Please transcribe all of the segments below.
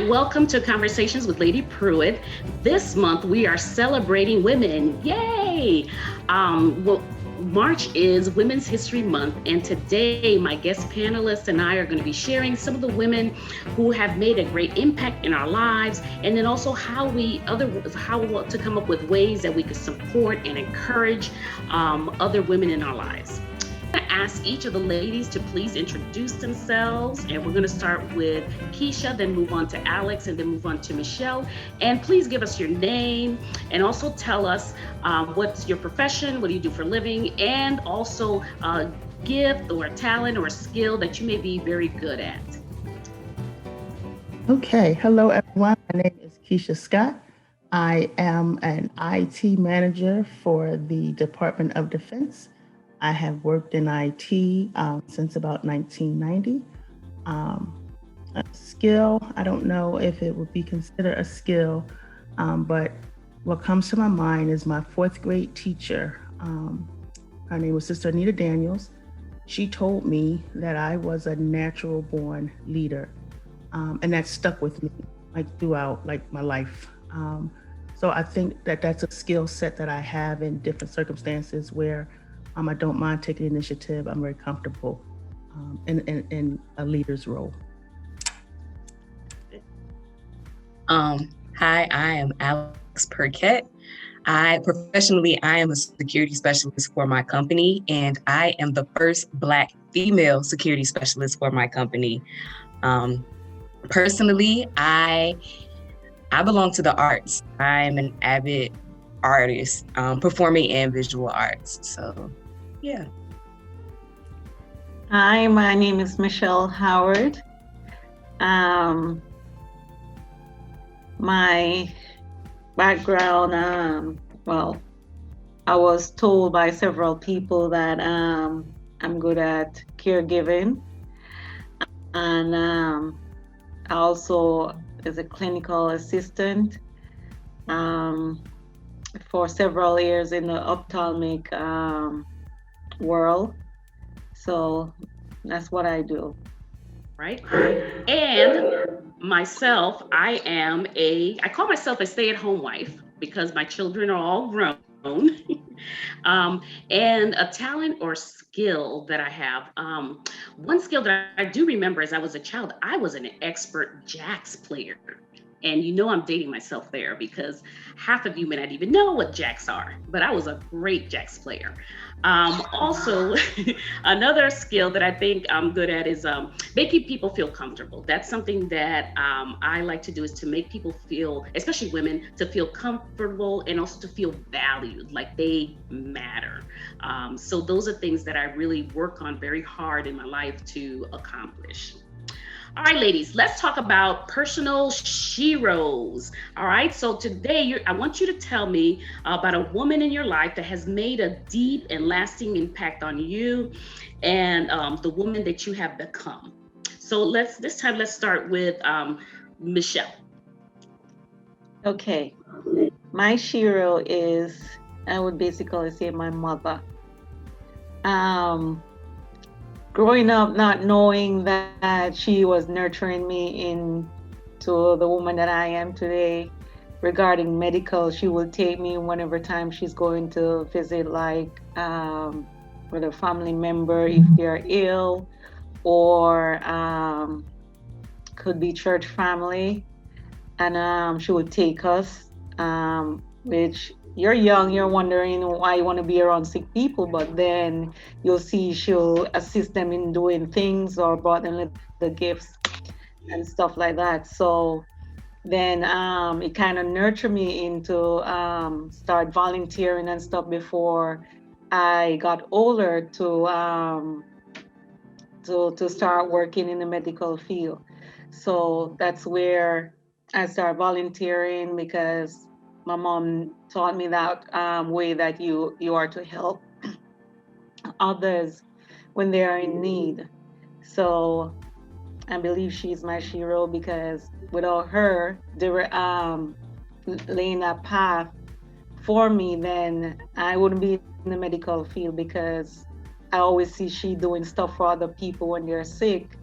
welcome to Conversations with Lady Pruitt. This month we are celebrating women. Yay! Well, March is Women's History Month, and today my guest panelists and I are going to be sharing some of the women who have made a great impact in our lives, and then also how to come up with ways that we could support and encourage other women in our lives. I'm going to ask each of the ladies to please introduce themselves, and we're going to start with Keisha, then move on to Alex, and then move on to Michelle. And please give us your name, and also tell us what's your profession, what do you do for a living, and also a gift or a talent or a skill that you may be very good at. Okay, hello everyone. My name is Keisha Scott. I am an IT manager for the Department of Defense. I have worked in IT since about 1990. A skill, I don't know if it would be considered a skill, but what comes to my mind is my fourth grade teacher. Her name was Sister Anita Daniels. She told me that I was a natural born leader, and that stuck with me throughout my life. So I think that that's a skill set that I have in different circumstances where I don't mind taking initiative. I'm very comfortable in a leader's role. Hi, I am Alex Perquette. Professionally, I am a security specialist for my company, and I am the first Black female security specialist for my company. Personally, I belong to the arts. I'm an avid artist, performing in visual arts. So, yeah. Hi, my name is Michelle Howard. My background, I was told by several people that I'm good at caregiving, and I also as a clinical assistant for several years in the ophthalmic world. So that's what I do. Right. And myself, I call myself a stay-at-home wife because my children are all grown. And a talent or skill that I have, one skill that I do remember as I was a child, I was an expert jacks player. And I'm dating myself there because half of you may not even know what jacks are, but I was a great jacks player. Also, another skill that I think I'm good at is making people feel comfortable. That's something that I like to do, is to make people feel, especially women, to feel comfortable and also to feel valued, like they matter. So those are things that I really work on very hard in my life to accomplish. All right, ladies, let's talk about personal sheroes. All right, so today I want you to tell me about a woman in your life that has made a deep and lasting impact on you and the woman that you have become. So this time let's start with Michelle. Okay, my shero is, I would basically say, my mother. Growing up, not knowing that she was nurturing me into the woman that I am today. Regarding medical, she will take me whenever time she's going to visit, with a family member if they're ill, or could be church family, and she would take us, which you're young, you're wondering why you want to be around sick people, but then you'll see she'll assist them in doing things or brought them the gifts and stuff like that. So then it kind of nurtured me into start volunteering and stuff before I got older to start working in the medical field. So that's where I started volunteering, because my mom taught me that way that you are to help others when they are in need. So I believe she's my shero, because without her, they were laying that path for me, then I wouldn't be in the medical field, because I always see she doing stuff for other people when they're sick.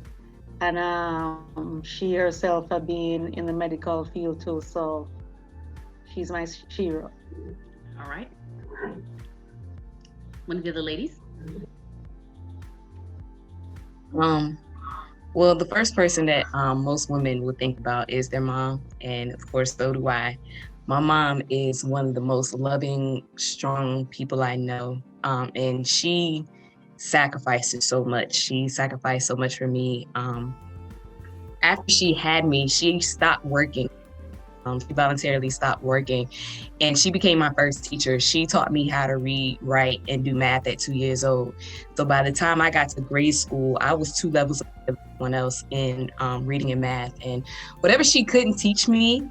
and she herself have been in the medical field too, so she's my hero. All right. One of the other ladies? Well, the first person that most women would think about is their mom, and of course, so do I. My mom is one of the most loving, strong people I know, and she sacrifices so much. She sacrificed so much for me. After she had me, she stopped working. She voluntarily stopped working, and she became my first teacher. She taught me how to read, write, and do math at 2 years old. So by the time I got to grade school, I was 2 levels ahead of everyone else in reading and math. And whatever she couldn't teach me,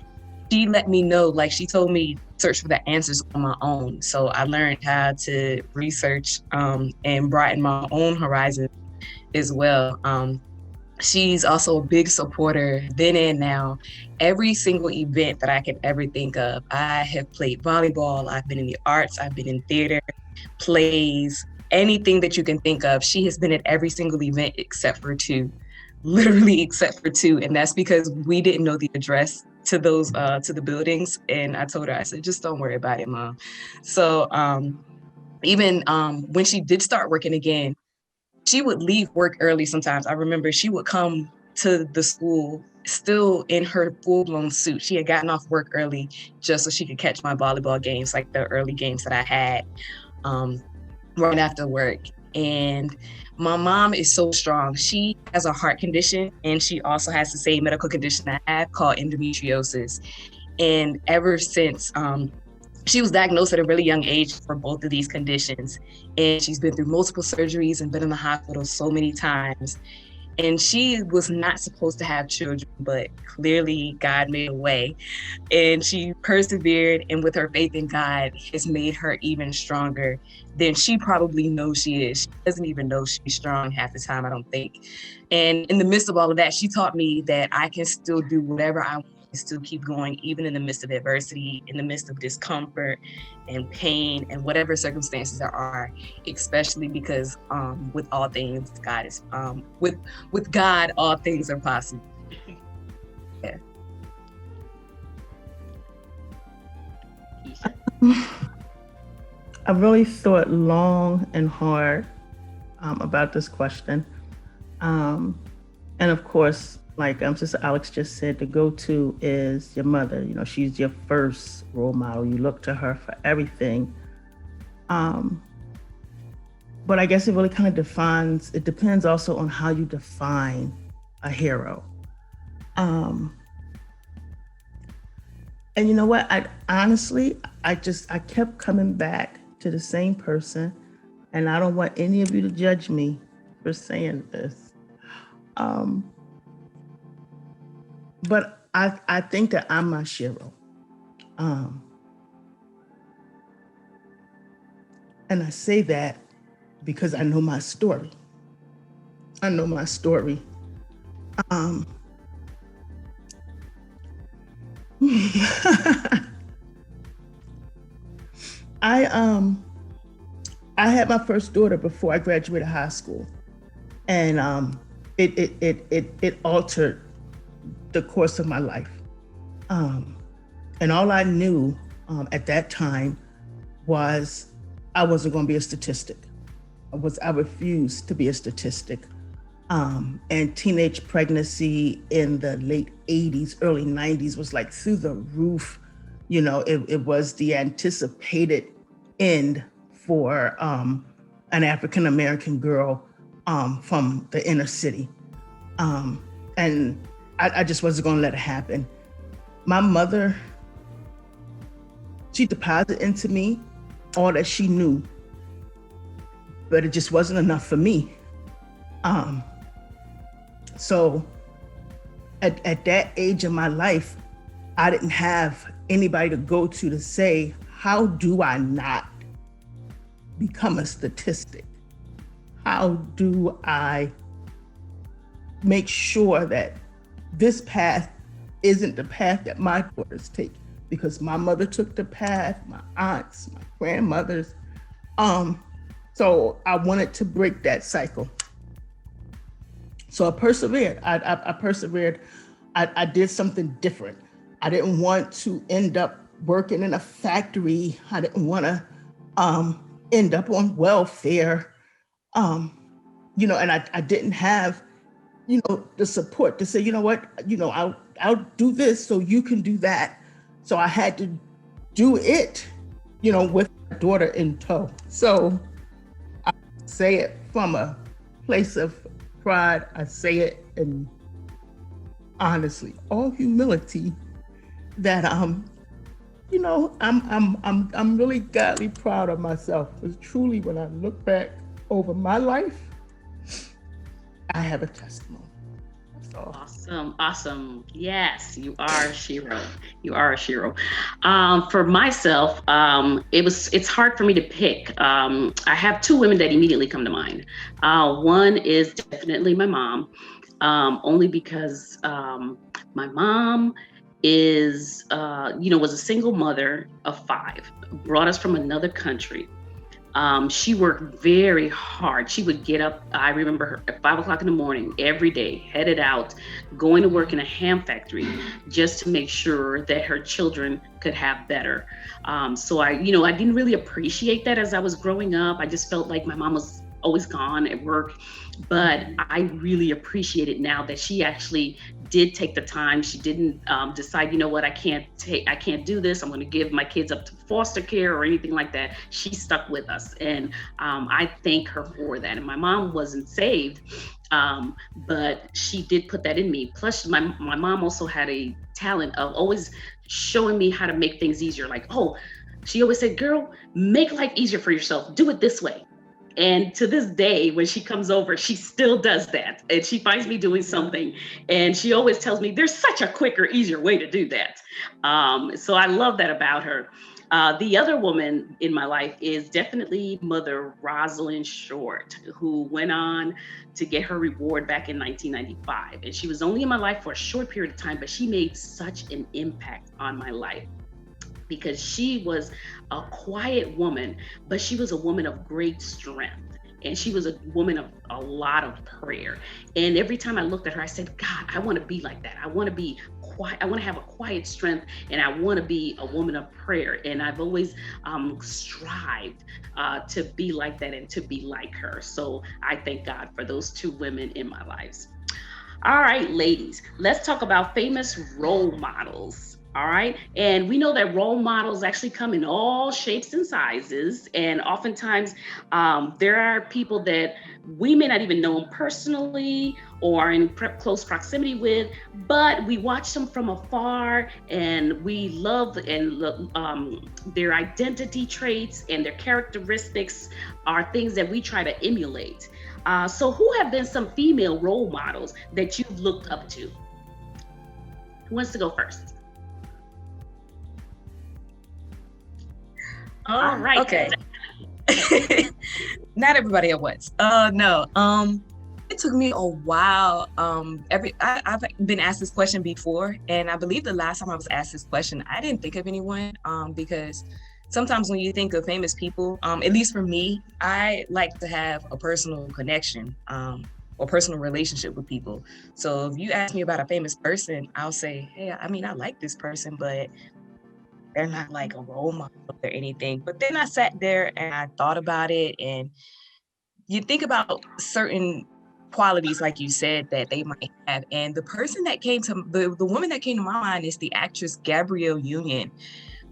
she let me know. Like, she told me search for the answers on my own. So I learned how to research and broaden my own horizons as well. She's also a big supporter then and now. Every single event that I could ever think of, I have played volleyball, I've been in the arts, I've been in theater, plays, anything that you can think of. She has been at every single event except for two, literally except for two. And that's because we didn't know the address to those, to the buildings. And I told her, I said, just don't worry about it, Mom. So even when she did start working again, she would leave work early sometimes. I remember she would come to the school still in her full-blown suit. She had gotten off work early just so she could catch my volleyball games, like the early games that I had right after work. And my mom is so strong. She has a heart condition, and she also has the same medical condition I have called endometriosis. And ever since she was diagnosed at a really young age for both of these conditions, and she's been through multiple surgeries and been in the hospital so many times. And she was not supposed to have children, but clearly God made a way. And she persevered, and with her faith in God has made her even stronger than she probably knows she is. She doesn't even know she's strong half the time, I don't think. And in the midst of all of that, she taught me that I can still do whatever I want, still keep going, even in the midst of adversity, in the midst of discomfort and pain and whatever circumstances there are, especially because with all things, God is, with God, all things are possible. Yeah. I really thought long and hard about this question. And of course, like Sister Alex just said, the go-to is your mother. You know, she's your first role model. You look to her for everything. But I guess it really kind of depends also on how you define a hero. And you know what? I kept coming back to the same person, and I don't want any of you to judge me for saying this. But I think that I'm my hero. And I say that because I know my story. I had my first daughter before I graduated high school, and it altered the course of my life. And all I knew at that time was I wasn't going to be a statistic. I refused to be a statistic. And teenage pregnancy in the late 80s, early 90s was like through the roof. You know, it was the anticipated end for an African-American girl from the inner city. And I just wasn't going to let it happen. My mother, she deposited into me all that she knew, but it just wasn't enough for me. So at that age of my life, I didn't have anybody to go to say, how do I not become a statistic? How do I make sure that this path isn't the path that my daughters take? Because my mother took the path, my aunts, my grandmothers. So I wanted to break that cycle. So I persevered. I persevered. I did something different. I didn't want to end up working in a factory. I didn't want to end up on welfare. And I didn't have, the support to say, you know what, I'll do this so you can do that. So I had to do it, with my daughter in tow. So I say it from a place of pride. I say it in honestly, all humility, that I'm really godly proud of myself. Because truly, when I look back over my life, I have a testimony. That's all. Awesome. Yes, you are a Shiro. For myself, it's hard for me to pick. I have two women that immediately come to mind. One is definitely my mom, only because my mom was a single mother of 5, brought us from another country. She worked very hard. She would get up, I remember her at 5 o'clock in the morning every day, headed out, going to work in a ham factory just to make sure that her children could have better. So I didn't really appreciate that as I was growing up. I just felt like my mom was always gone at work. But I really appreciate it now that she actually did take the time. She didn't decide, I can't do this. I'm going to give my kids up to foster care or anything like that. She stuck with us, and I thank her for that. And my mom wasn't saved, but she did put that in me. Plus, my mom also had a talent of always showing me how to make things easier. Like, she always said, "Girl, make life easier for yourself. Do it this way." And to this day, when she comes over, she still does that. And she finds me doing something, and she always tells me there's such a quicker, easier way to do that. So I love that about her. The other woman in my life is definitely Mother Rosalind Short, who went on to get her reward back in 1995. And she was only in my life for a short period of time, but she made such an impact on my life, because she was a quiet woman, but she was a woman of great strength. And she was a woman of a lot of prayer. And every time I looked at her, I said, God, I want to be like that. I want to be quiet. I want to have a quiet strength, and I want to be a woman of prayer. And I've always strived to be like that and to be like her. So I thank God for those two women in my lives. All right, ladies, let's talk about famous role models. All right. And we know that role models actually come in all shapes and sizes. And oftentimes there are people that we may not even know them personally or in close proximity with, but we watch them from afar, and we love their identity traits and their characteristics are things that we try to emulate. So who have been some female role models that you've looked up to? Who wants to go first? All right. Okay. Not everybody at once. No. It took me a while. I've been asked this question before, and I believe the last time I was asked this question, I didn't think of anyone. Because sometimes when you think of famous people, at least for me, I like to have a personal connection, or personal relationship with people. So if you ask me about a famous person, I'll say, hey, I like this person, but they're not like a role model or anything. But then I sat there and I thought about it, and you think about certain qualities, like you said, that they might have. And the person that came to the woman that came to my mind is the actress Gabrielle Union.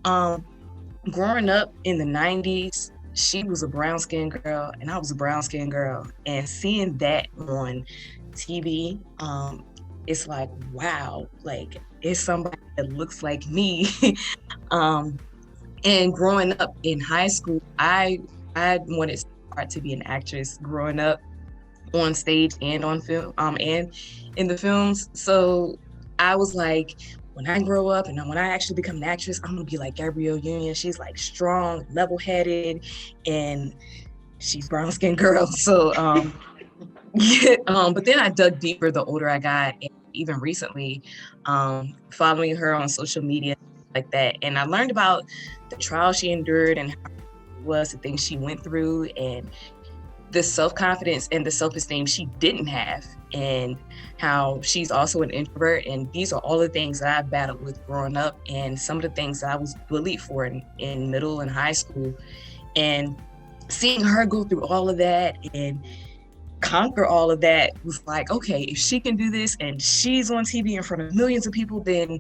Growing up in the 90s, she was a brown-skinned girl and I was a brown-skinned girl. And seeing that on TV, it's like, wow, like it's somebody that looks like me. And growing up in high school, I wanted to be an actress growing up on stage and on film, and in the films. So I was like, when I grow up and when I actually become an actress, I'm gonna be like Gabrielle Union. She's like strong, level-headed, and she's brown-skinned girl. So, but then I dug deeper the older I got, and even recently, following her on social media like that, and I learned about the trial she endured and how it was, the things she went through, and the self-confidence and the self-esteem she didn't have, and how she's also an introvert. And these are all the things that I battled with growing up, and some of the things that I was bullied for in middle and high school. And seeing her go through all of that and conquer all of that was like, okay, if she can do this and she's on TV in front of millions of people, then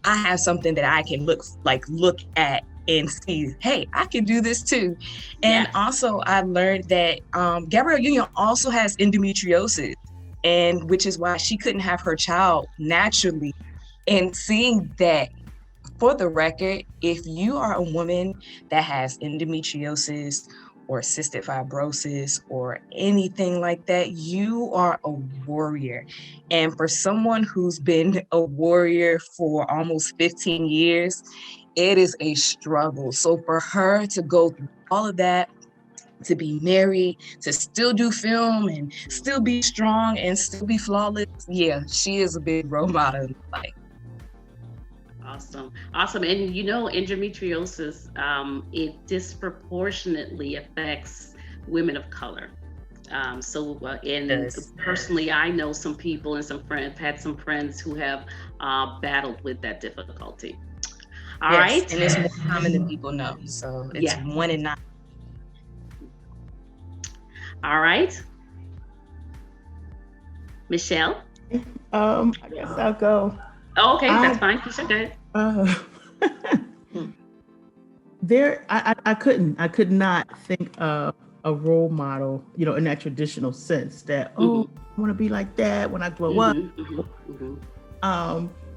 I have something that I can look at and see, hey, I can do this too. And Yes. also I learned that Gabrielle Union also has endometriosis, and which is why she couldn't have her child naturally. And seeing that, for the record, if you are a woman that has endometriosis or cystic fibrosis or anything like that, you are a warrior. And for someone who's been a warrior for almost 15 years, it is a struggle. So for her to go through all of that, to be married, to still do film and still be strong and still be flawless, yeah, she is a big role model in my life. Awesome. And endometriosis, it disproportionately affects women of color. Personally, I know some people and had some friends who have battled with that difficulty. All right. And it's more common than people know. So it's 1 in 9. All right. Michelle? I guess I'll go. Oh, okay, that's fine. Keisha, go ahead. I could not think of a role model, in that traditional sense that, I want to be like that when I grow up.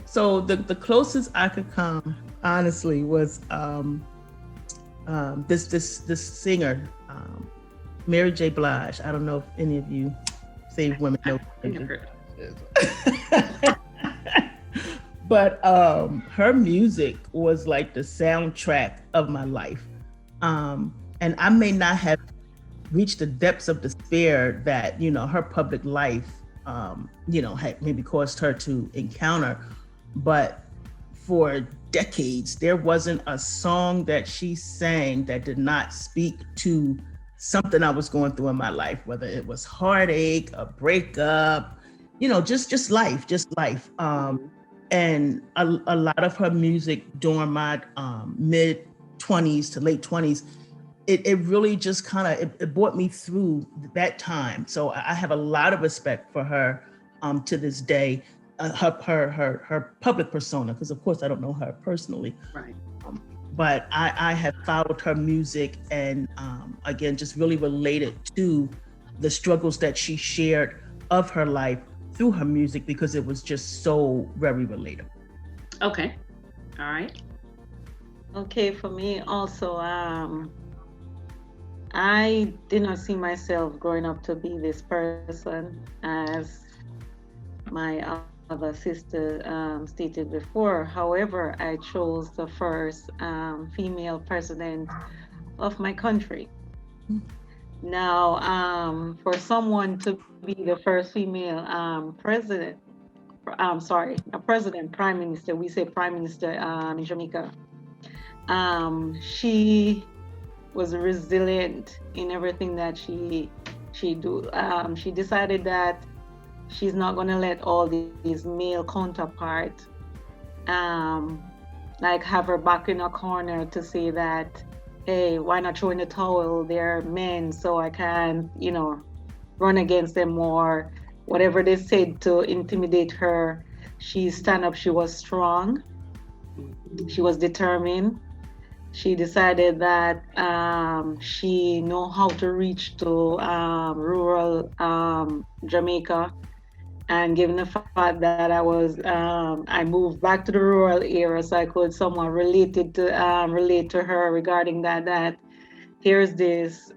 So the closest I could come, honestly, was this singer, Mary J. Blige. I don't know if any of you Saved Women know. But her music was like the soundtrack of my life. And I may not have reached the depths of despair that, her public life, had maybe caused her to encounter. But for decades, there wasn't a song that she sang that did not speak to something I was going through in my life, whether it was heartache, a breakup, just life. And a lot of her music during my mid 20s to late 20s, it really just it brought me through that time. So I have a lot of respect for her to this day, her public persona, because of course I don't know her personally. Right. But I have followed her music and again, just really related to the struggles that she shared of her life through her music, because it was just so very relatable. Okay. All right. Okay, for me also, I did not see myself growing up to be this person, as my other sister stated before. However, I chose the first female president of my country. Now, for someone to be the first female president, prime minister, we say prime minister in Jamaica, she was resilient in everything that she do. She decided that she's not going to let all these male counterparts have her back in a corner to say that, hey, why not throw in the towel? They're men, so I can, run against them, or whatever they said to intimidate her. She stand up. She was strong. She was determined. She decided that she know how to reach to rural Jamaica. And given the fact that I moved back to the rural area, so I could somewhat relate to her regarding that here's this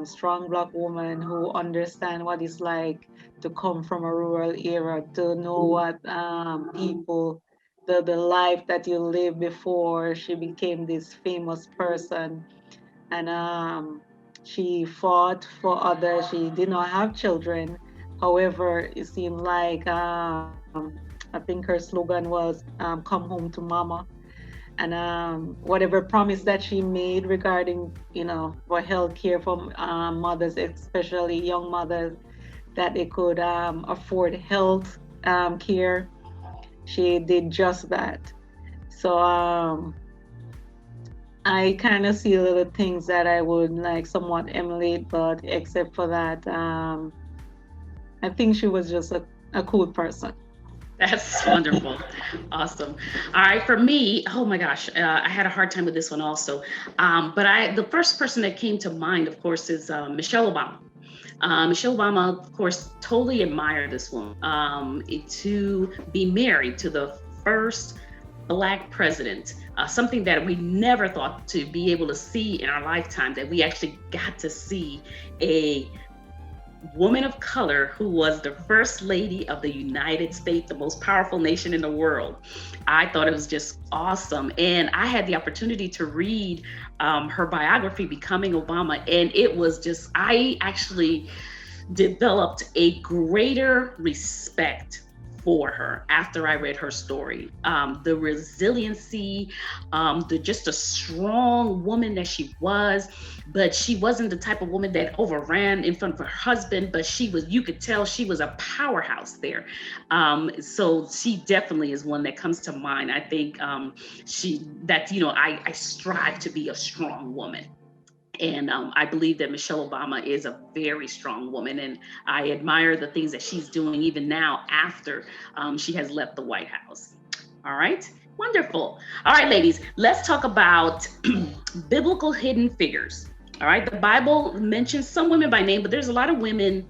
strong Black woman who understands what it's like to come from a rural area, to know what people, the life that you lived before she became this famous person. And she fought for others. She did not have children. However, it seemed like I think her slogan was "Come home to Mama," and whatever promise that she made regarding, for health care for mothers, especially young mothers, that they could afford health care. She did just that. So I kind of see little things that I would like somewhat emulate, but except for that, I think she was just a cool person. That's wonderful. Awesome. All right, for me, oh my gosh, I had a hard time with this one also. But the first person that came to mind, of course, is Michelle Obama. Michelle Obama, of course, totally admired this woman. To be married to the first Black president, something that we never thought to be able to see in our lifetime, that we actually got to see a woman of color who was the first lady of the United States, the most powerful nation in the world. I thought it was just awesome. And I had the opportunity to read her biography, Becoming Obama, and it was just, I actually developed a greater respect for her after I read her story. The resiliency, just a strong woman that she was, but she wasn't the type of woman that overran in front of her husband, but you could tell she was a powerhouse there. So she definitely is one that comes to mind. I think I strive to be a strong woman. And I believe that Michelle Obama is a very strong woman, and I admire the things that she's doing even now after she has left the White House. All right, wonderful. All right, ladies, let's talk about biblical hidden figures. All right, the Bible mentions some women by name, but there's a lot of women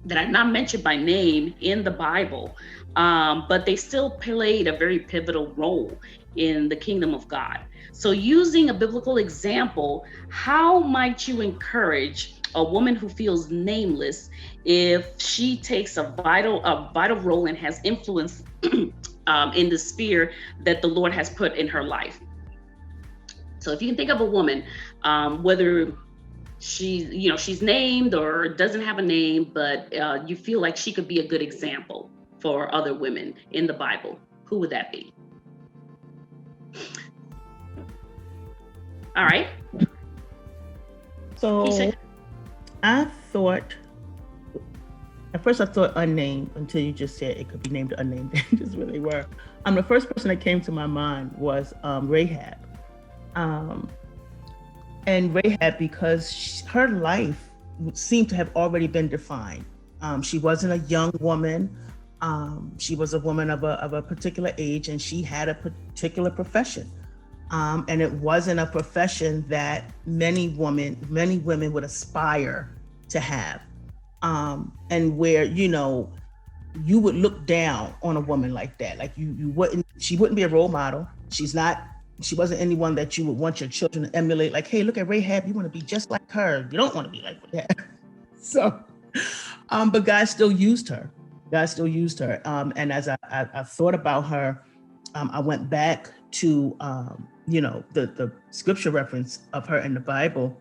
that are not mentioned by name in the Bible, but they still played a very pivotal role in the kingdom of God. So using a biblical example, how might you encourage a woman who feels nameless if she takes a vital role and has influence in the sphere that the Lord has put in her life? So if you can think of a woman, whether she's named or doesn't have a name, but you feel like she could be a good example for other women in the Bible, who would that be? All right. So at first I thought unnamed until you just said it could be named unnamed. They just really were. The first person that came to my mind was Rahab. And Rahab, because her life seemed to have already been defined. She wasn't a young woman. She was a woman of a particular age, and she had a particular profession. And it wasn't a profession that many women would aspire to have. And where, you would look down on a woman like that. Like she wouldn't be a role model. She wasn't anyone that you would want your children to emulate. Like, hey, look at Rahab, you want to be just like her. You don't want to be like Rahab. So, but God still used her. And as I thought about her, I went back to, the scripture reference of her in the Bible,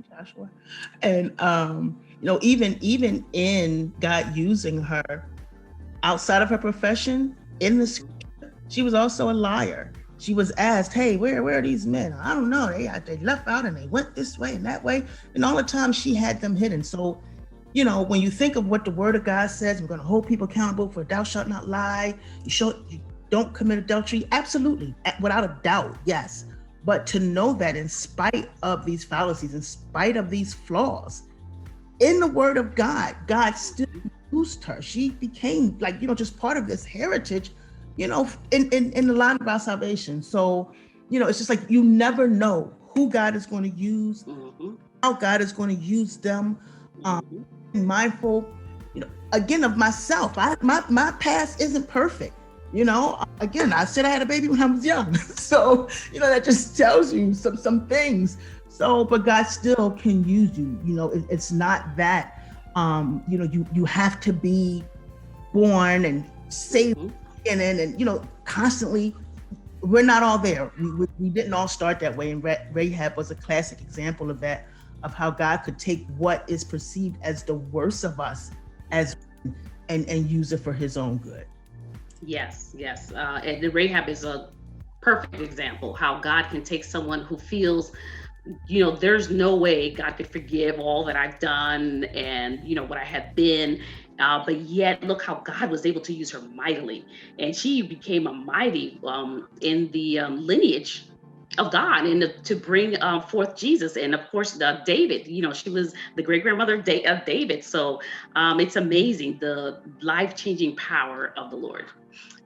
Joshua. And, even in God using her outside of her profession in the scripture, she was also a liar. She was asked, hey, where are these men? I don't know. They left out and they went this way and that way. And all the time she had them hidden. So, when you think of what the word of God says, I'm going to hold people accountable for thou shalt not lie. You don't commit adultery. Absolutely. Without a doubt. Yes. But to know that in spite of these fallacies, in spite of these flaws, in the word of God, God still used her. She became just part of this heritage, in the line of our salvation. So, it's just like, you never know who God is going to use, how God is going to use them. Mindful, again, of myself. My past isn't perfect. Again, I said I had a baby when I was young. So, that just tells you some things. So, but God still can use you. It's not that, you have to be born and saved and constantly. We're not all there. We didn't all start that way. And Rahab was a classic example of that, of how God could take what is perceived as the worst of us and use it for his own good. Yes. And the Rahab is a perfect example how God can take someone who feels, there's no way God could forgive all that I've done and, what I have been. But yet, look how God was able to use her mightily. And she became a mighty in the lineage of God and to bring forth Jesus. And of course, David, she was the great grandmother of David. So it's amazing the life changing power of the Lord.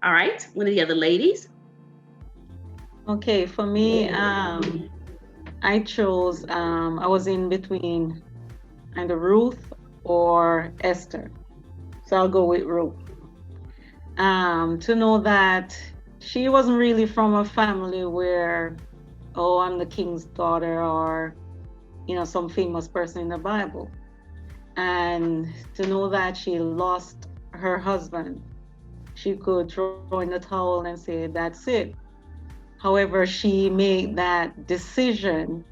All right. One of the other ladies. Okay, for me, I chose, I was in between either Ruth or Esther. So I'll go with Ruth. To know that she wasn't really from a family where, oh, I'm the king's daughter or, some famous person in the Bible. And to know that she lost her husband, she could throw in the towel and say, that's it. However, she made that decision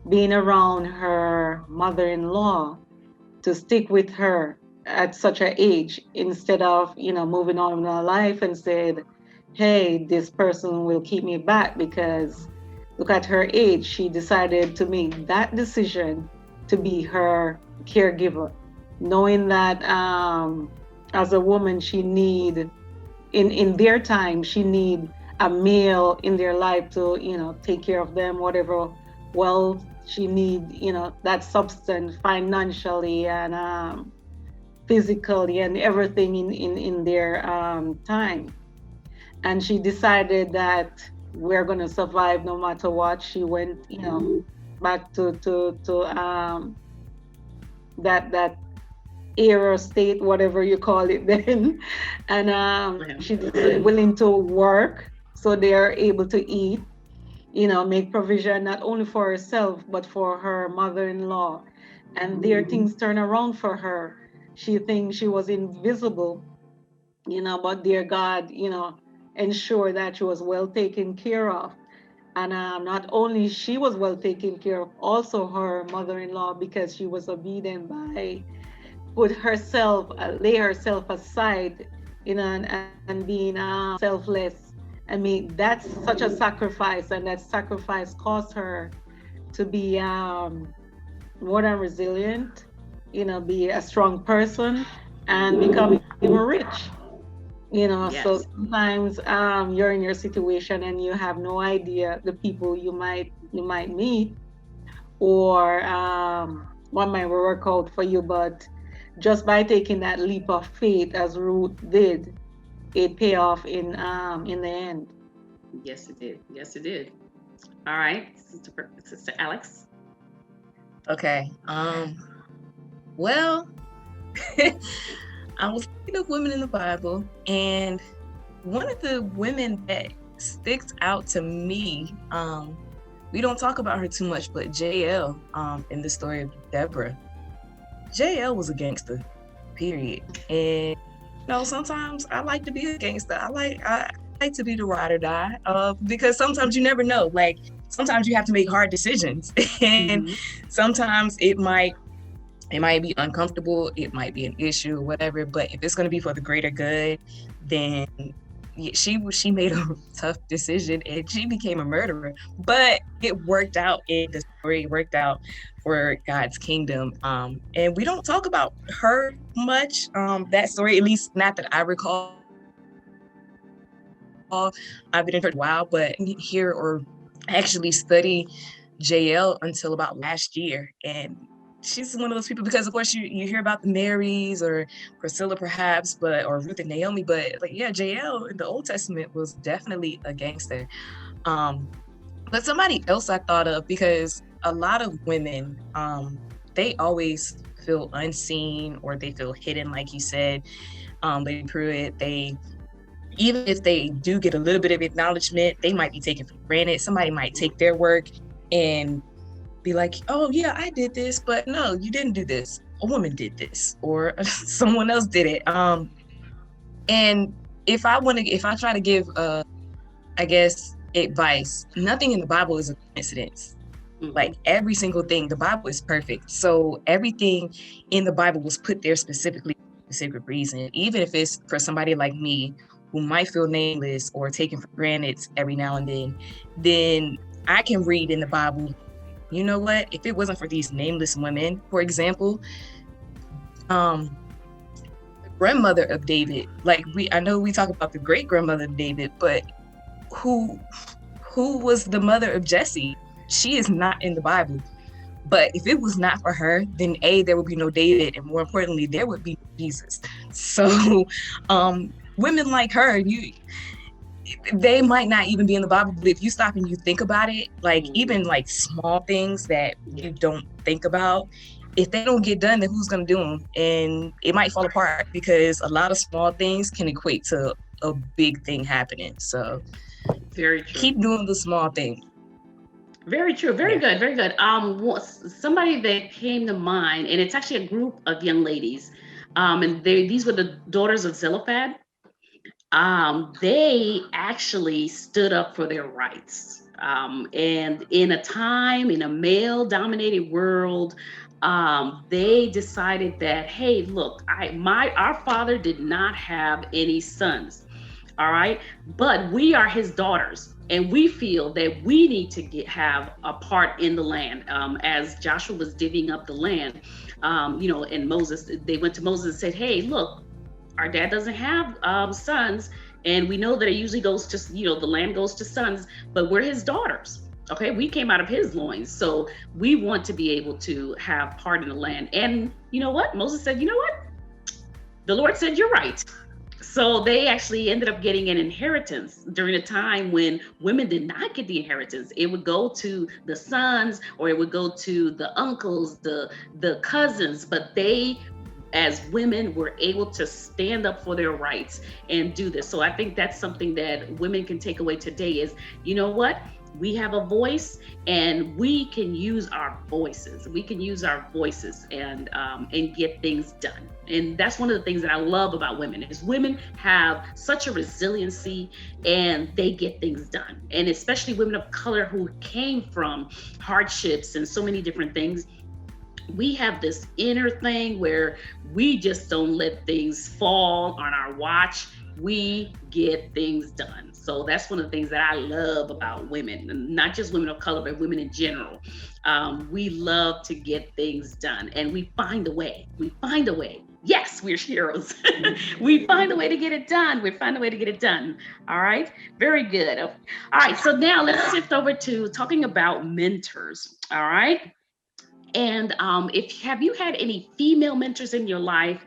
being around her mother-in-law to stick with her at such an age instead of, moving on in her life and said, hey, this person will keep me back, because look at her age. She decided to make that decision to be her caregiver, knowing that as a woman, she need, in their time, she need a male in their life to, take care of them, whatever wealth she need, that substance financially and physically and everything in their time. And she decided that we're going to survive no matter what. She went, back to that era state, whatever you call it then. And she's willing to work so they are able to eat, make provision not only for herself, but for her mother-in-law. And their things turn around for her. She thinks she was invisible, but dear God, ensure that she was well taken care of. And not only she was well taken care of, also her mother-in-law, because she was obedient by lay herself aside, and being selfless. I mean, that's such a sacrifice, and that sacrifice caused her to be more than resilient, be a strong person and become even rich. Yes. So sometimes you're in your situation and you have no idea the people you might meet, or what might work out for you, but just by taking that leap of faith, as Ruth did, it pay off in the end. Yes, it did. Yes, it did. All right, Sister Alex. Okay. Well, I was thinking of women in the Bible, and one of the women that sticks out to me, we don't talk about her too much, but Jael, in the story of Deborah, Jael was a gangster, period. And sometimes I like to be a gangster. I like to be the ride or die, because sometimes you never know. Like, sometimes you have to make hard decisions, and sometimes it might be uncomfortable, it might be an issue or whatever, but if it's going to be for the greater good, then she made a tough decision and she became a murderer. But it worked out in the story, it worked out for God's kingdom. And we don't talk about her much, that story, at least not that I recall. I've been in church a while, but hear or actually study Jael until about last year. And she's one of those people, because of course you hear about the Marys or Priscilla perhaps, or Ruth and Naomi, but Jael in the Old Testament was definitely a gangster. But somebody else I thought of, because a lot of women, they always feel unseen or they feel hidden, like you said. They prove it. Even if they do get a little bit of acknowledgement, they might be taken for granted. Somebody might take their work and be like, oh yeah, I did this, but no, you didn't do this. A woman did this, or someone else did it. And if I try to give, I guess, advice, nothing in the Bible is a coincidence. Like, every single thing, the Bible is perfect. So everything in the Bible was put there specifically for a specific reason. Even if it's for somebody like me, who might feel nameless or taken for granted every now and then I can read in the Bible, you know what, if it wasn't for these nameless women, for example, the grandmother of David, like I know we talk about the great grandmother of David, but who was the mother of Jesse? She is not in the Bible. But if it was not for her, then there would be no David, and more importantly, there would be Jesus. So women like her, they might not even be in the Bible, but if you stop and you think about it, like even like small things that you don't think about, if they don't get done, then who's going to do them? And it might fall apart, because a lot of small things can equate to a big thing happening. So very true. Keep doing the small things. Very true. Very good. Very good. Somebody that came to mind, and it's actually a group of young ladies, and these were the daughters of Zelophehad. They actually stood up for their rights. And in a male-dominated world, they decided that, hey, look, our father did not have any sons. All right, but we are his daughters, and we feel that we need to have a part in the land. As Joshua was divvying up the land, and Moses, they went to Moses and said, hey, look, our dad doesn't have sons, and we know that it usually goes to, the land goes to sons, but we're his daughters. Okay, we came out of his loins, so we want to be able to have part in the land. And you know what? Moses said, you know what? The Lord said, you're right. So they actually ended up getting an inheritance during a time when women did not get the inheritance. It would go to the sons, or it would go to the uncles, the cousins, but they, as women, were able to stand up for their rights and do this. So I think that's something that women can take away today is, you know what? We have a voice, and we can use our voices. We can use our voices and get things done. And that's one of the things that I love about women is women have such a resiliency, and they get things done. And especially women of color who came from hardships and so many different things. We have this inner thing where we just don't let things fall on our watch. We get things done. So that's one of the things that I love about women, and not just women of color, but women in general. We love to get things done, and we find a way. We find a way. Yes, we're heroes. We find a way to get it done. We find a way to get it done. All right. Very good. All right. So now let's shift over to talking about mentors. All right. And have you had any female mentors in your life?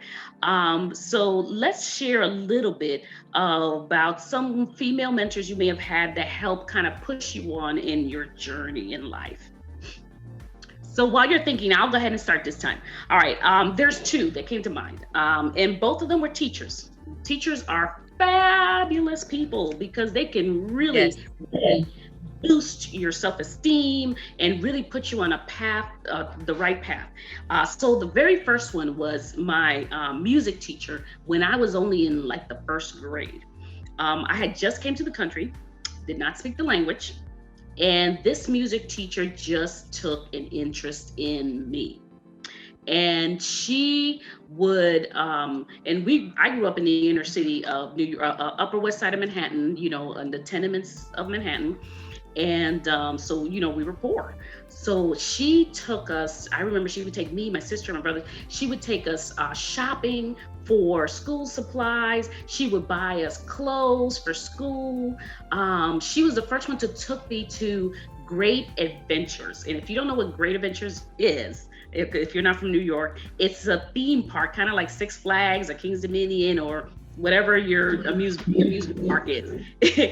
So let's share a little bit about some female mentors you may have had that help kind of push you on in your journey in life. So while you're thinking, I'll go ahead and start this time. All right, there's two that came to mind, and both of them were teachers. Teachers are fabulous people because they can really boost your self-esteem and really put you on a path, the right path. So the very first one was my music teacher when I was only in like the first grade. I had just came to the country, did not speak the language, and this music teacher just took an interest in me. And she would, I grew up in the inner city of New York, Upper West Side of Manhattan, in the tenements of Manhattan. And so, we were poor. So she took us, I remember she would take me, my sister, my brother, she would take us shopping for school supplies. She would buy us clothes for school. She was the first one to took me to Great Adventures. And if you don't know what Great Adventures is, if you're not from New York, it's a theme park, kind of like Six Flags or King's Dominion or whatever your amusement park is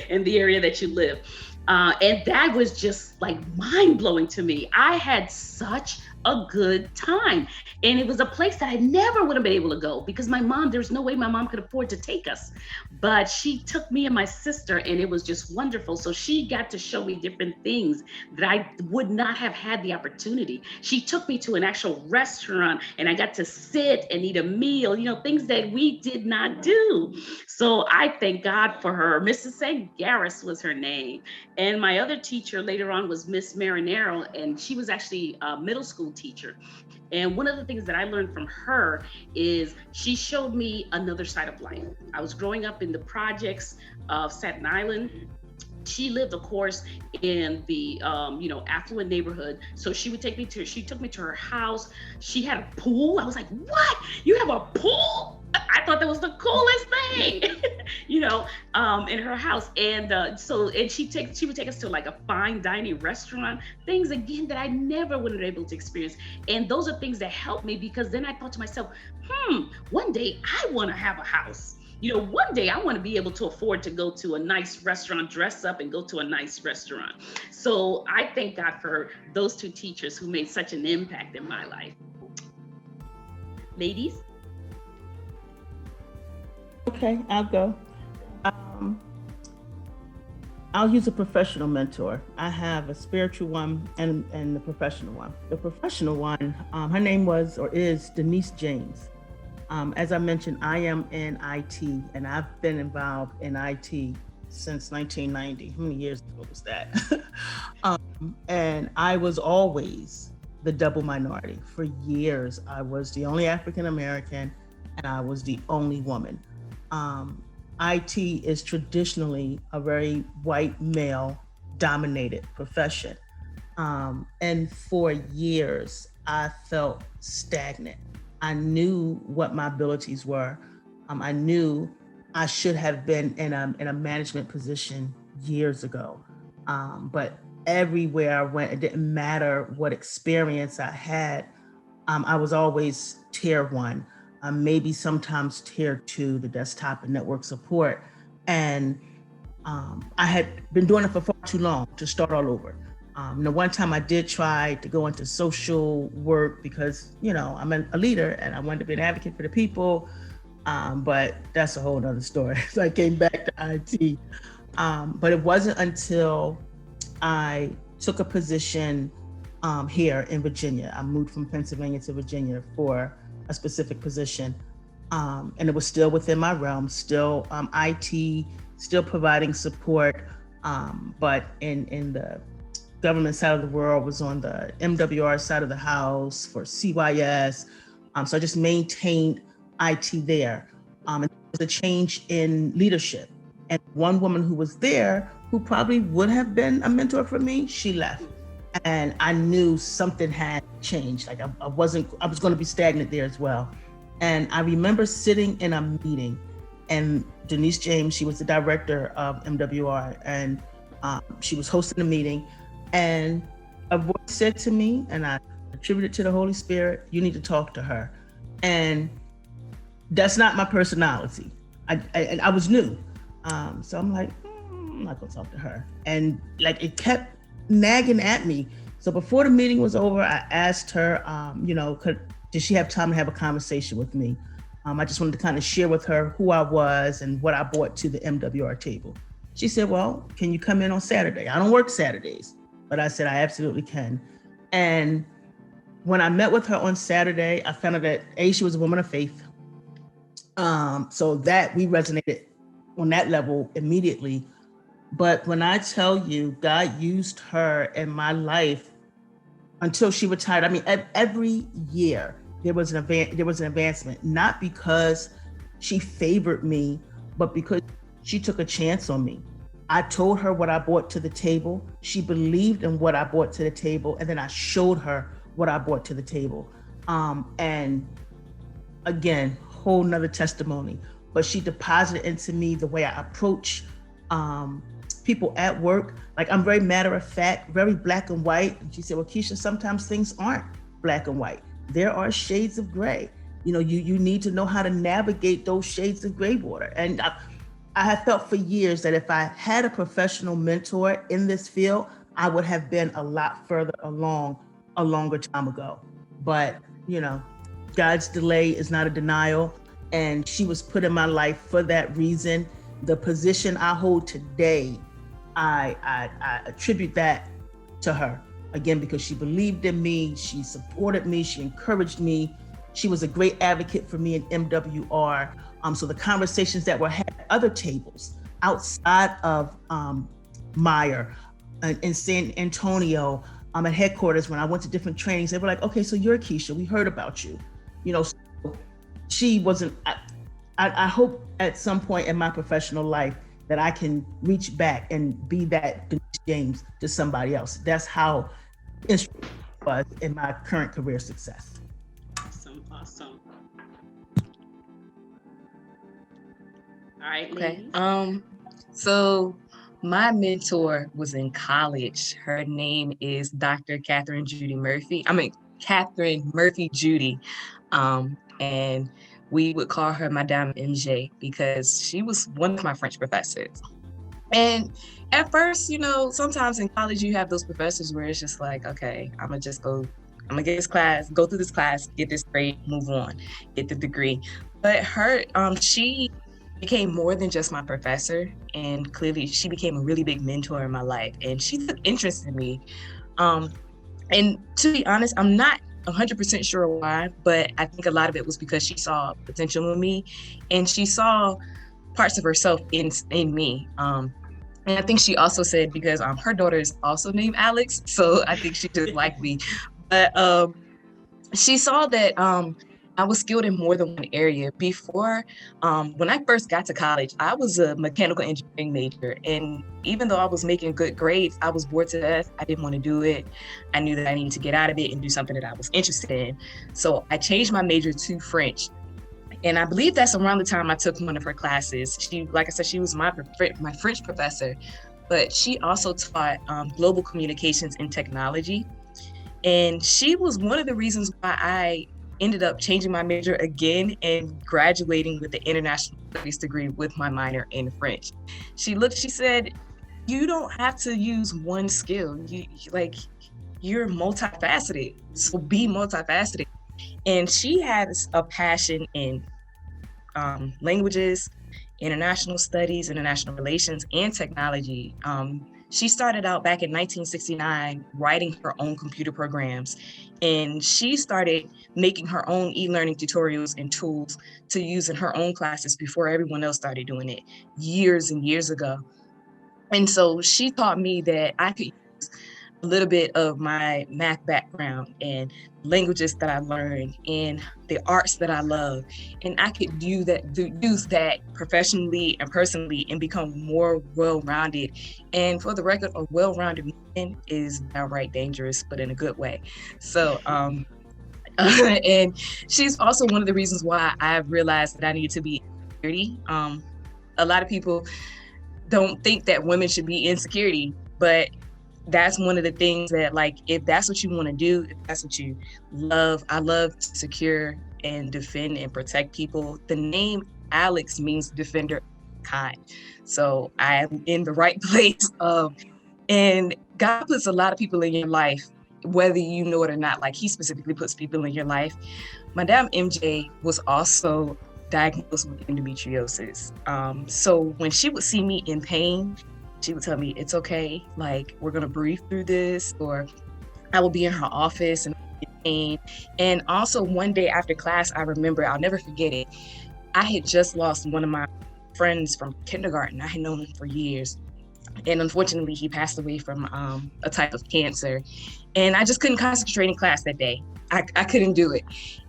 in the area that you live. And that was just like mind-blowing to me. I had such a good time. And it was a place that I never would have been able to go because there's no way my mom could afford to take us. But she took me and my sister, and it was just wonderful. So she got to show me different things that I would not have had the opportunity. She took me to an actual restaurant, and I got to sit and eat a meal, things that we did not do. So I thank God for her. Mrs. St. Garris was her name. And my other teacher later on was Miss Marinero, and she was actually a middle school school teacher. And one of the things that I learned from her is she showed me another side of life. I was growing up in the projects of Staten Island. She lived, of course, in the affluent neighborhood. So she took me to her house. She had a pool. I was like, what? You have a pool? I thought that was the coolest thing, in her house. And she would take us to like a fine dining restaurant, things again that I never would have been able to experience. And those are things that helped me, because then I thought to myself, one day I want to have a house. One day I want to be able to afford to go to a nice restaurant, dress up and go to a nice restaurant. So I thank God for those two teachers who made such an impact in my life. Ladies? Okay, I'll go. I'll use a professional mentor. I have a spiritual one and the professional one. The professional one, her name was or is Denise James. As I mentioned, I am in IT, and I've been involved in IT since 1990. How many years ago was that? And I was always the double minority. For years, I was the only African American, and I was the only woman. IT is traditionally a very white male dominated profession. And for years, I felt stagnant. I knew what my abilities were. I knew I should have been in a management position years ago. But everywhere I went, it didn't matter what experience I had. I was always tier 1, maybe sometimes tier 2, the desktop and network support. And I had been doing it for far too long to start all over. One time I did try to go into social work because, I'm a leader and I wanted to be an advocate for the people, but that's a whole nother story. So I came back to IT. But it wasn't until I took a position here in Virginia. I moved from Pennsylvania to Virginia for a specific position. And it was still within my realm, still IT, still providing support, but in the government side of the world, was on the MWR side of the house for CYS. So I just maintained IT there. And there was a change in leadership. And one woman who was there, who probably would have been a mentor for me, she left. And I knew something had changed. Like I was going to be stagnant there as well. And I remember sitting in a meeting, and Denise James, she was the director of MWR, and she was hosting the meeting. And a voice said to me, and I attributed it to the Holy Spirit, you need to talk to her. And that's not my personality. I was new. So I'm like, I'm not gonna talk to her. And like it kept nagging at me. So before the meeting was over, I asked her, did she have time to have a conversation with me? I just wanted to kind of share with her who I was and what I brought to the MWR table. She said, well, can you come in on Saturday? I don't work Saturdays. But I said, I absolutely can. And when I met with her on Saturday, I found out that she was a woman of faith. So that we resonated on that level immediately. But when I tell you, God used her in my life until she retired. I mean, every year there was an advancement, not because she favored me, but because she took a chance on me. I told her what I brought to the table. She believed in what I brought to the table. And then I showed her what I brought to the table. And again, whole nother testimony. But she deposited into me the way I approach people at work. Like I'm very matter of fact, very black and white. And she said, well, Keisha, sometimes things aren't black and white. There are shades of gray. You need to know how to navigate those shades of gray water. And I have felt for years that if I had a professional mentor in this field, I would have been a lot further along a longer time ago. But, God's delay is not a denial. And she was put in my life for that reason. The position I hold today, I attribute that to her. Again, because she believed in me, she supported me, she encouraged me. She was a great advocate for me in MWR. So the conversations that were had at other tables outside of Meyer in San Antonio, at headquarters, when I went to different trainings, they were like, okay, so you're Keisha, we heard about you. So she wasn't, I hope at some point in my professional life that I can reach back and be that Denise James to somebody else. That's how instrumental it was in my current career success. Awesome. All right, Okay. ladies. So my mentor was in college. Her name is Dr. Catherine Murphy Judy. And we would call her Madame MJ because she was one of my French professors. And at first, sometimes in college you have those professors where it's just like, okay, I'm gonna get this class, go through this class, get this grade, move on, get the degree. But she became more than just my professor, and clearly she became a really big mentor in my life, and she took interest in me. And to be honest, I'm not 100% sure why, but I think a lot of it was because she saw potential in me, and she saw parts of herself in me. And I think she also said because her daughter is also named Alex, so I think she just liked me. But she saw that I was skilled in more than one area. Before, when I first got to college, I was a mechanical engineering major. And even though I was making good grades, I was bored to death. I didn't want to do it. I knew that I needed to get out of it and do something that I was interested in. So I changed my major to French. And I believe that's around the time I took one of her classes. Like I said, she was my French professor, but she also taught global communications and technology. And she was one of the reasons why I ended up changing my major again and graduating with the international studies degree with my minor in French. She said, you don't have to use one skill. You're multifaceted, so be multifaceted. And she has a passion in languages, international studies, international relations, and technology. She started out back in 1969 writing her own computer programs, and she started making her own e-learning tutorials and tools to use in her own classes before everyone else started doing it years and years ago. And so she taught me that I could use a little bit of my math background and languages that I learned and the arts that I love, and I could use that professionally and personally and become more well-rounded. And for the record, a well-rounded woman is downright dangerous, but in a good way. So, and she's also one of the reasons why I've realized that I need to be in security. A lot of people don't think that women should be in security, but that's one of the things that, like, if that's what you want to do, if that's what you love, I love to secure and defend and protect people. The name Alex means defender of kind. So I'm in the right place. And God puts a lot of people in your life, whether you know it or not. Like, he specifically puts people in your life. Madame MJ was also diagnosed with endometriosis. So when she would see me in pain, she would tell me, it's okay, like, we're gonna breathe through this, or I will be in her office and in pain. And also one day after class, I remember, I'll never forget it, I had just lost one of my friends from kindergarten. I had known him for years. And unfortunately, he passed away from a type of cancer. And I just couldn't concentrate in class that day. I couldn't do it.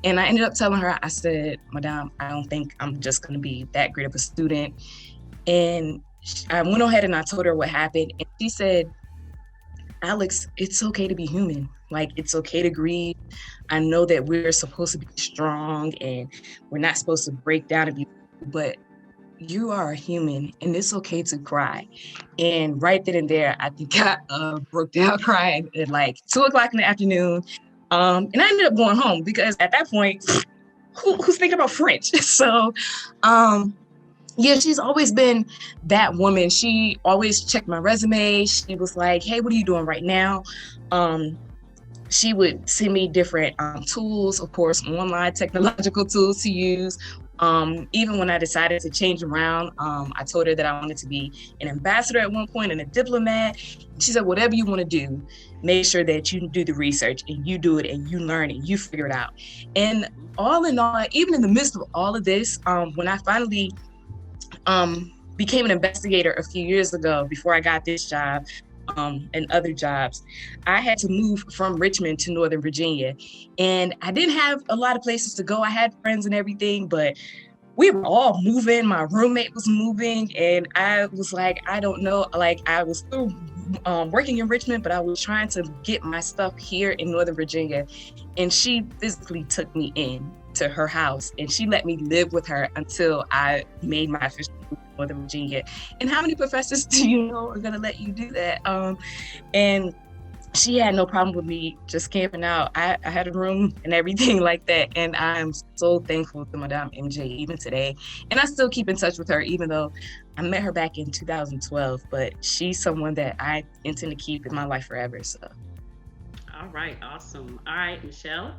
And I ended up telling her, I said, Madame, I don't think I'm just gonna be that great of a student. And I went ahead and I told her what happened. And she said, Alex, it's okay to be human. Like, it's okay to grieve. I know that we're supposed to be strong and we're not supposed to break down and be, but you are a human and it's okay to cry. And right then and there, I think I broke down crying at like 2:00 in the afternoon. And I ended up going home because at that point, who's thinking about French? So, yeah, she's always been that woman. She always checked my resume. She was like, hey, what are you doing right now? She would send me different tools, of course, online technological tools to use. Even when I decided to change around, I told her that I wanted to be an ambassador at one point and a diplomat. She said, whatever you want to do, make sure that you do the research and you do it and you learn it, you figure it out. And all in all, even in the midst of all of this, when I finally became an investigator a few years ago before I got this job, and other jobs, I had to move from Richmond to Northern Virginia. And I didn't have a lot of places to go. I had friends and everything, but we were all moving. My roommate was moving, and I was like, I don't know. Like, I was still working in Richmond, but I was trying to get my stuff here in Northern Virginia. And she physically took me in to her house, and she let me live with her until I made my official move to Northern Virginia. And how many professors do you know are gonna let you do that? And she had no problem with me just camping out. I had a room and everything like that. And I'm so thankful to Madame MJ even today. And I still keep in touch with her, even though I met her back in 2012. But she's someone that I intend to keep in my life forever. So. All right, awesome. All right, Michelle.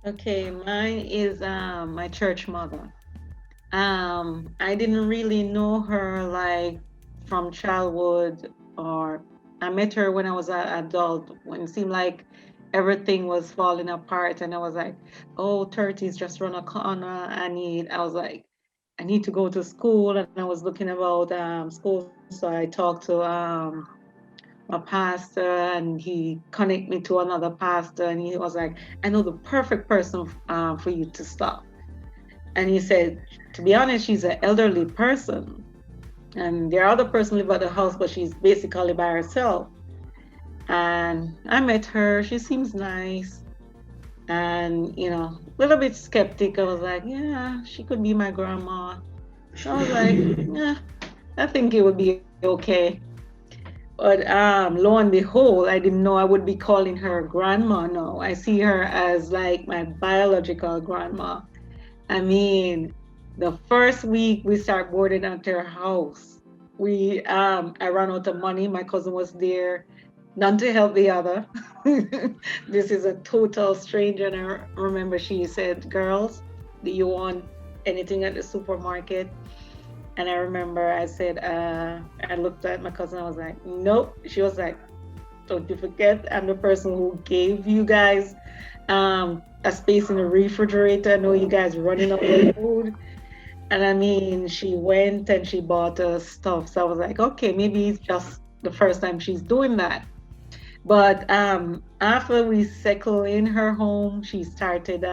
Okay, mine is my church mother. I didn't really know her like from childhood, or I met her when I was an adult, when it seemed like everything was falling apart, and I was like, oh, 30's just run a corner. I was like, I need to go to school, and I was looking about school, so I talked to my pastor, and he connected me to another pastor, and he was like, I know the perfect person for you to stop. And he said, to be honest, she's an elderly person. And the other person live at the house, but she's basically by herself. And I met her. She seems nice. And, you know, a little bit skeptic. I was like, yeah, she could be my grandma. I was like, yeah, I think it would be okay. But lo and behold, I didn't know I would be calling her grandma. No, I see her as like my biological grandma. I mean, the first week we start boarding at her house, I ran out of money. My cousin was there, none to help the other. This is a total stranger. And I remember she said, girls, do you want anything at the supermarket? And I remember I said, I looked at my cousin, I was like, nope. She was like, don't you forget, I'm the person who gave you guys a space in the refrigerator. I know you guys running out of food. And I mean, she went and she bought us stuff. So I was like, okay, maybe it's just the first time she's doing that. But after we settled in her home, she started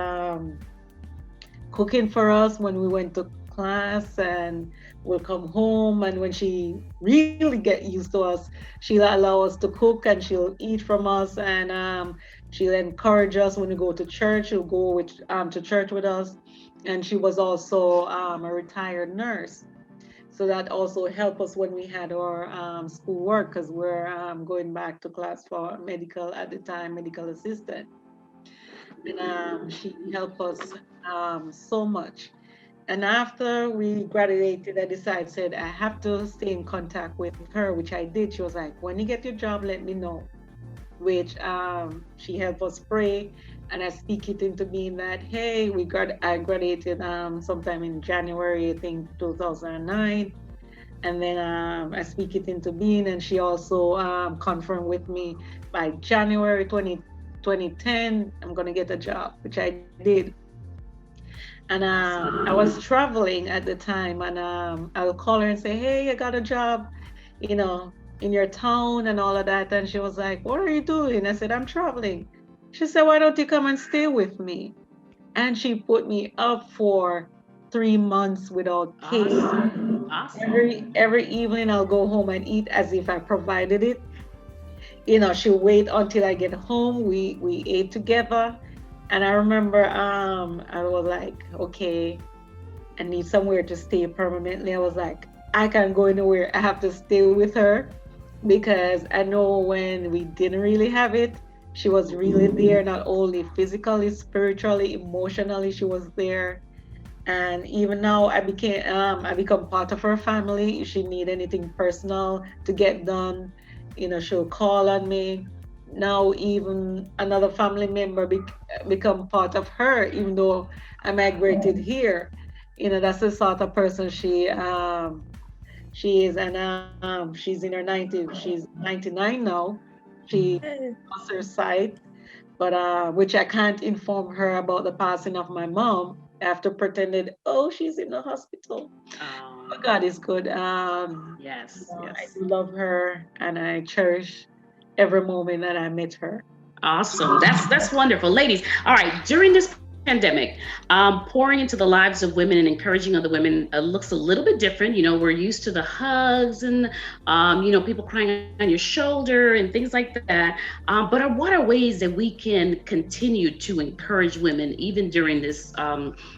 cooking for us when we went to class, and we'll come home, and when she really get used to us, she'll allow us to cook, and she'll eat from us, and she'll encourage us when we go to church. She'll go to church with us. And she was also a retired nurse, so that also helped us when we had our school work, because we're going back to class for medical at the time, medical assistant. And she helped us so much. And after we graduated, I decided, said, I have to stay in contact with her, which I did. She was like, when you get your job, let me know. Which she helped us pray, and I speak it into being that, hey, I graduated sometime in January, I think 2009. And then I speak it into being, and she also confirmed with me by January 2010, I'm going to get a job, which I did. And I was traveling at the time, and I'll call her and say, hey, I got a job, you know, in your town and all of that. And she was like, what are you doing? I said, I'm traveling. She said, why don't you come and stay with me? And she put me up for 3 months without pay. Awesome. Every evening I'll go home and eat as if I provided it. You know, she'll wait until I get home. We ate together. And I remember I was like, okay, I need somewhere to stay permanently. I was like, I can't go anywhere. I have to stay with her, because I know when we didn't really have it, she was really there, not only physically, spiritually, emotionally, she was there. And even now I become part of her family. If she need anything personal to get done, you know, she'll call on me. Now even another family member become part of her, even though I migrated here. You know, that's the sort of person she is. And she's in her 90s. She's 99 now. She lost her sight, but which I can't inform her about the passing of my mom after pretended, oh, she's in the hospital. God is good. Yes, I yes. do love her, and I cherish every moment that I met her. Awesome. That's wonderful. Ladies, all right, during this pandemic, pouring into the lives of women and encouraging other women looks a little bit different. You know, we're used to the hugs and, people crying on your shoulder and things like that. But what are ways that we can continue to encourage women even during this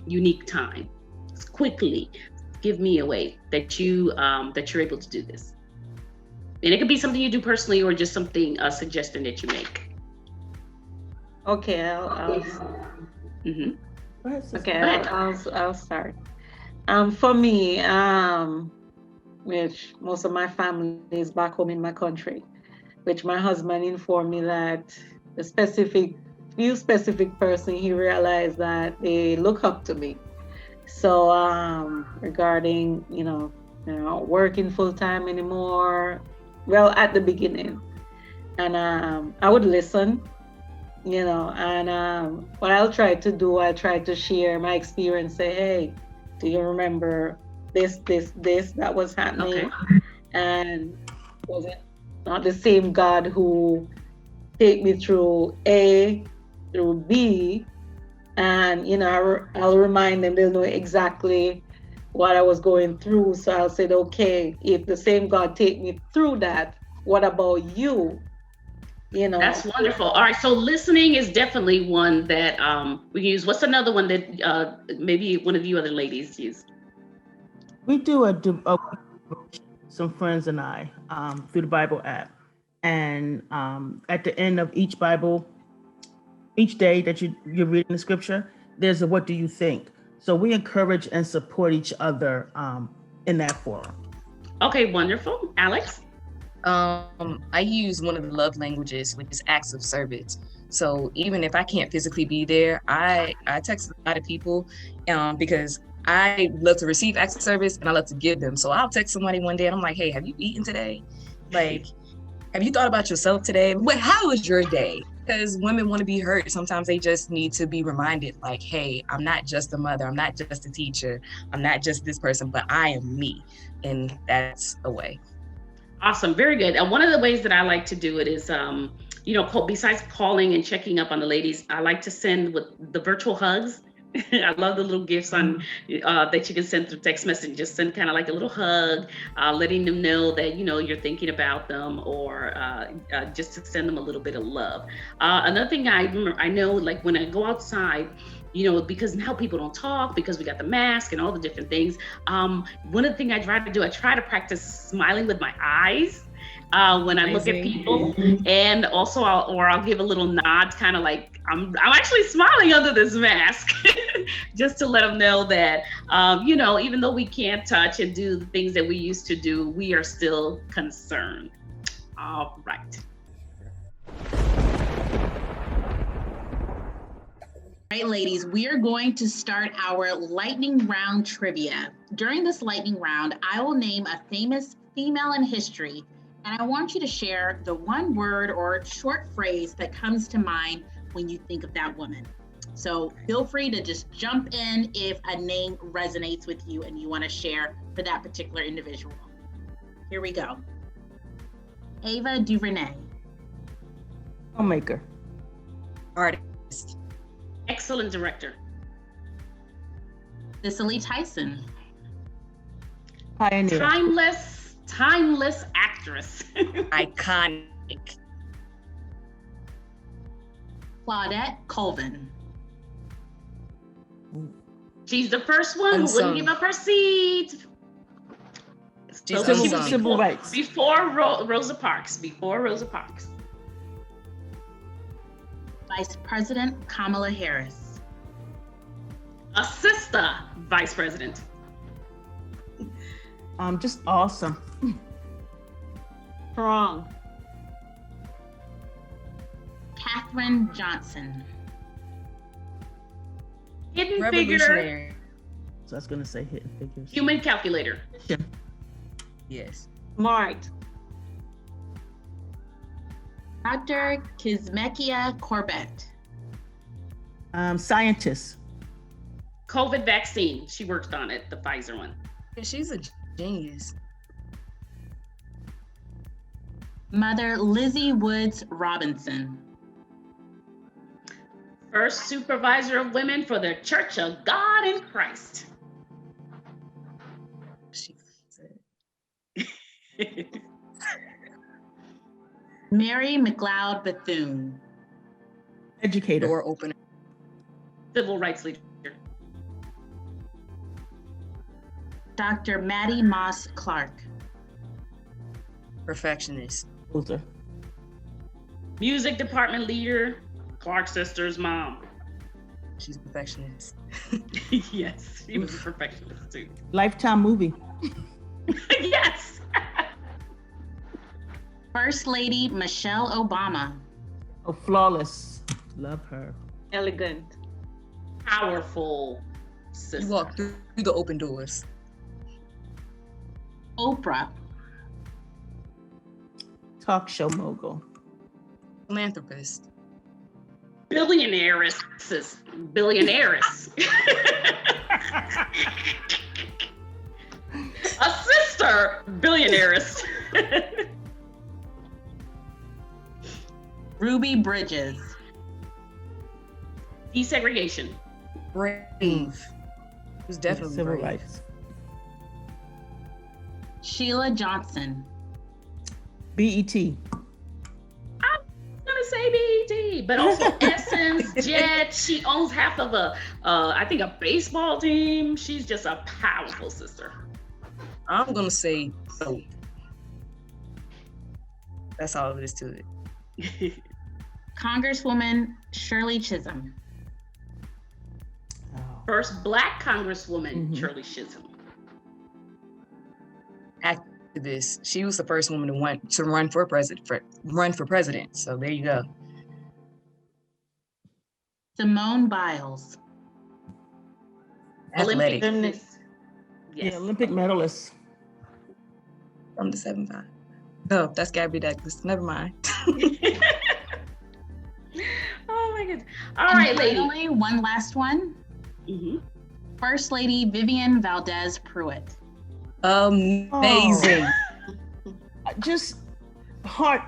unique time? Quickly, give me a way that that you're able to do this. And it could be something you do personally or just something, a suggestion that you make. Okay, Mm-hmm. Go ahead, sister. okay, Go ahead. I'll start. For me, which most of my family is back home in my country, which my husband informed me that a few specific person, he realized that they look up to me. So regarding, working full time anymore, well, at the beginning, and I would listen, and what I'll try to do, I try to share my experience, say, hey, do you remember this that was happening? Okay. And was it not the same God who take me through A through B? And I'll remind them, they'll know exactly what I was going through. So I'll say, okay, if the same God take me through that, what about you? That's wonderful. All right, so listening is definitely one that we can use. What's another one that maybe one of you other ladies use? We do some friends and I through the Bible app, and at the end of each day that you're reading the scripture, there's a what do you think? So we encourage and support each other in that forum. Okay, wonderful. Alex? I use one of the love languages, which is acts of service. So even if I can't physically be there, I text a lot of people because I love to receive acts of service and I love to give them. So I'll text somebody one day and I'm like, hey, have you eaten today? Like, have you thought about yourself today? How was your day? Because women want to be heard. Sometimes they just need to be reminded, like, hey, I'm not just a mother. I'm not just a teacher. I'm not just this person, but I am me. And that's a way. Awesome. Very good. And one of the ways that I like to do it is, besides calling and checking up on the ladies, I like to send with the virtual hugs. I love the little gifts on that you can send through text message. Just send kind of like a little hug, letting them know that you're thinking about them, or just to send them a little bit of love. Another thing I know, like when I go outside, because now people don't talk because we got the mask and all the different things. One of the things I try to practice smiling with my eyes. When I look at people, and also I'll give a little nod, kind of like I'm actually smiling under this mask, just to let them know that even though we can't touch and do the things that we used to do, we are still concerned. All right. All right, ladies, we are going to start our lightning round trivia. During this lightning round, I will name a famous female in history, and I want you to share the one word or short phrase that comes to mind when you think of that woman. So feel free to just jump in if a name resonates with you and you want to share for that particular individual. Here we go. Ava DuVernay. Filmmaker. Artist. Excellent director. Cicely Tyson. Pioneer. Timeless actress. Iconic. Claudette Colvin. She's the first one who wouldn't give up her seat. She's So she unsung. was Civil rights. before Rosa Parks. Vice President Kamala Harris. A sister vice president. Just awesome. Strong. Katherine Johnson. Hidden figure. Revolutionary. So I was gonna say Hidden Figures. Human calculator. Yes. Smart. Dr. Kizzmekia Corbett. Scientist. COVID vaccine. She worked on it, the Pfizer one. She's a Genius. Mother Lizzie Woods Robinson. First supervisor of women for the Church of God in Christ. She said. Mary McLeod Bethune. Educator. Door opener. Civil rights leader. Dr. Maddie Moss Clark. Perfectionist. Loser. Music department leader. Clark sisters' mom. She's a perfectionist. Yes, she was a perfectionist too. Lifetime movie. Yes. First Lady Michelle Obama. Oh, flawless. Love her. Elegant. Powerful You sister. walk through the open doors. Oprah. Talk show mogul. Philanthropist. Billionaires. Billionaires. A sister billionaires. Ruby Bridges. Desegregation. Brave. He was definitely Civil brave. rights. Sheila Johnson. BET. I'm gonna say BET, but also Essence, Jet. She owns half of I think a baseball team. She's just a powerful sister. I'm gonna say soap. That's all there is to it. Congresswoman Shirley Chisholm. Oh. First Black Congresswoman, Mhm. Shirley Chisholm. Activist. She was the first woman to run for president. So there you go. Simone Biles. Athletic. Gymnast. Yeah, Yes. Olympic medalist. From the 7'5". No, that's Gabby Douglas. Never mind. Oh my goodness. All And right, lady. finally, one last one. Mhm. First Lady Vivian Valdez Pruitt. Amazing. Just heart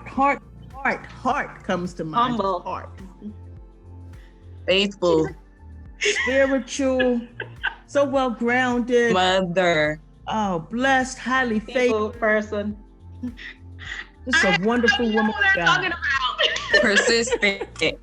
comes to mind. Humble. Heart. Faithful Spiritual. So well grounded. mother. Oh, blessed, highly faithful. People person. Just a wonderful I know woman. what of they're God. talking about. Persistent.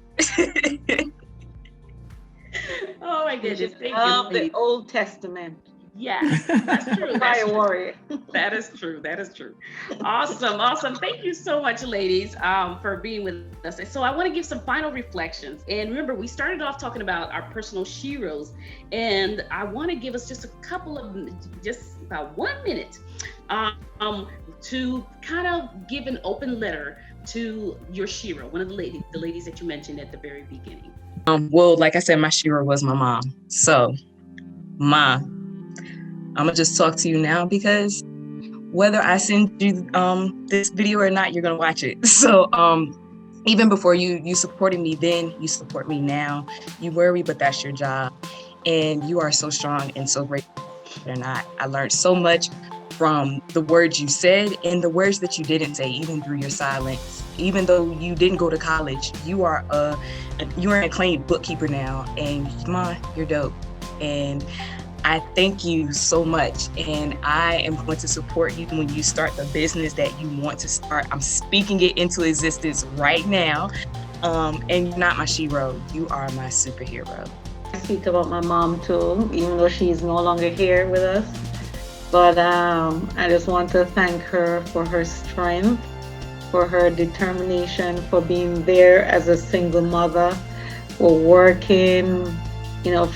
Oh my goodness. Just Thank love you. the Old Testament. Yes, that's true. That's Fire true. warrior. That is true. That is true. Awesome. Thank you so much, ladies, for being with us. And so I want to give some final reflections. And remember, we started off talking about our personal sheroes, and I want to give us just a couple of, just about 1 minute, to kind of give an open letter to your shero, one of the ladies that you mentioned at the very beginning. Well, like I said, my shero was my mom. So, Ma, I'm gonna just talk to you now because whether I send you this video or not, you're gonna watch it. So even before you supported me then, you support me now. You worry, but that's your job. And you are so strong and so great. And I learned so much from the words you said and the words that you didn't say, even through your silence. Even though you didn't go to college, you're an acclaimed bookkeeper now, and Ma, you're dope. And I thank you so much, and I am going to support you when you start the business that you want to start. I'm speaking it into existence right now. And you're not my shero, you are my superhero. I speak about my mom too, even though she's no longer here with us. But I just want to thank her for her strength, for her determination, for being there as a single mother, for working,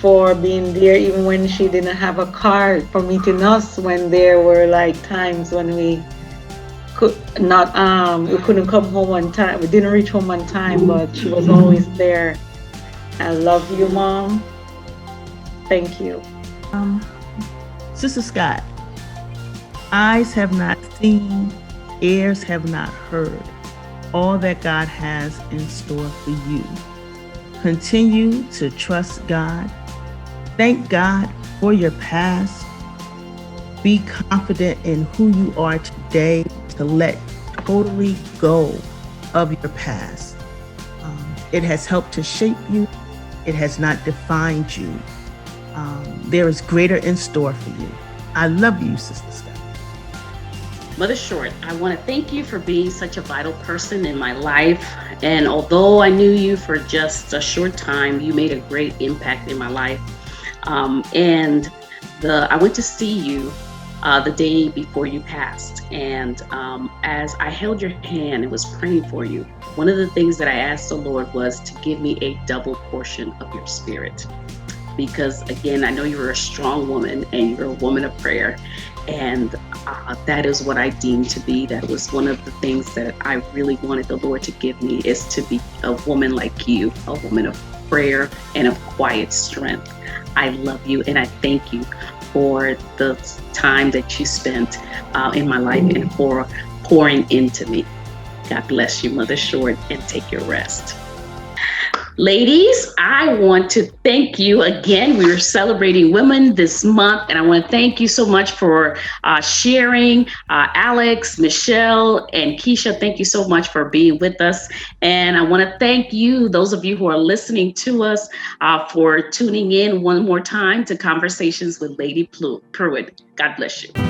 for being there even when she didn't have a car, for meeting us when there were like times when we could not, we couldn't come home on time. We didn't reach home on time, but she was always there. I love you, Mom. Thank you. Sister Scott, eyes have not seen, ears have not heard all that God has in store for you. Continue to trust God. Thank God for your past. Be confident in who you are today, to let totally go of your past. It has helped to shape you. It has not defined you. There is greater in store for you. I love you, Sister Scott. Mother Short, I want to thank you for being such a vital person in my life. And although I knew you for just a short time, you made a great impact in my life. I went to see you the day before you passed. And as I held your hand and was praying for you, one of the things that I asked the Lord was to give me a double portion of your spirit. Because again, I know you're a strong woman and you're a woman of prayer. And that is what I deemed to be. That was one of the things that I really wanted the Lord to give me, is to be a woman like you, a woman of prayer and of quiet strength. I love you and I thank you for the time that you spent in my life and for pouring into me. God bless you, Mother Short, and take your rest. Ladies, I want to thank you again. We are celebrating women this month, and I want to thank you so much for sharing. Alex, Michelle, and Keisha, thank you so much for being with us. And I want to thank you, those of you who are listening to us, for tuning in one more time to Conversations with Lady Pruitt. God bless you.